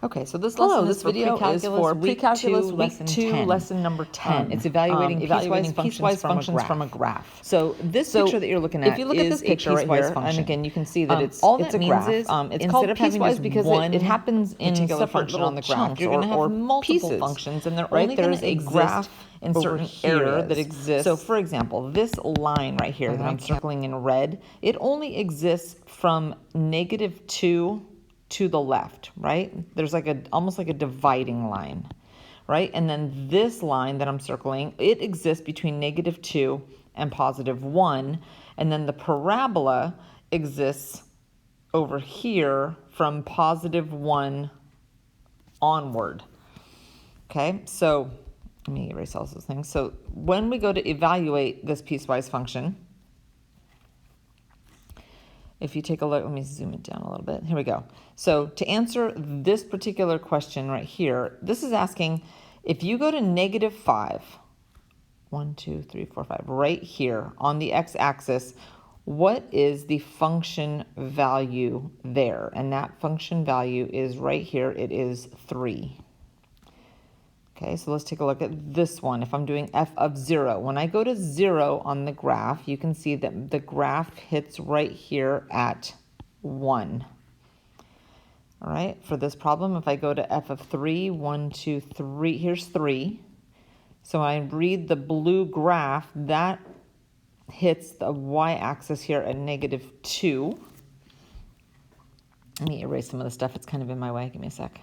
Okay, so this video is for pre-calculus week 2, lesson number 10. It's evaluating piecewise functions from a graph. So this picture that you're looking at, if you look at this picture right here, and again you can see that it's all it's that a means graph. is It's instead called of having piecewise just because one it happens in particular separate function little on the graph. chunks You're going to have or multiple pieces, functions, and they're right? only going There's to a exist graph in certain here areas that exists. So, for example, this line right here that I'm circling in red, it only exists from -2 to the left, right? There's like almost like a dividing line, right? And then this line that I'm circling, it exists between -2 and +1, and then the parabola exists over here from +1 onward. Okay, so let me erase all those things. So when we go to evaluate this piecewise function, if you take a look, let me zoom it down a little bit. Here we go. So to answer this particular question right here, this is asking if you go to -5, 1, 2, 3, 4, 5, right here on the x-axis, what is the function value there? And that function value is right here. It is 3. Okay, so let's take a look at this one. If I'm doing f of 0, when I go to 0 on the graph, you can see that the graph hits right here at 1. All right, for this problem, if I go to f of 3, 1, 2, 3, here's 3. So when I read the blue graph, that hits the y-axis here at -2. Let me erase some of the stuff. It's kind of in my way. Give me a sec.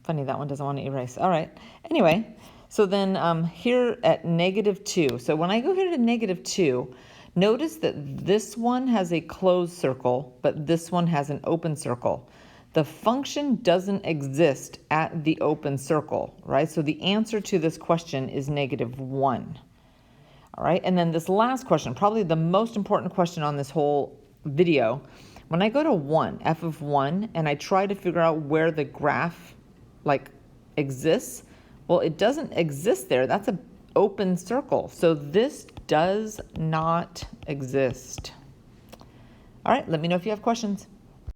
Funny, that one doesn't want to erase. All right. Anyway, so then here at -2. So when I go here to -2, notice that this one has a closed circle, but this one has an open circle. The function doesn't exist at the open circle, right? So the answer to this question is -1. All right. And then this last question, probably the most important question on this whole video. When I go to 1, f of 1, and I try to figure out where the graph exists, well, it doesn't exist there. That's an open circle. So this does not exist. All right, let me know if you have questions.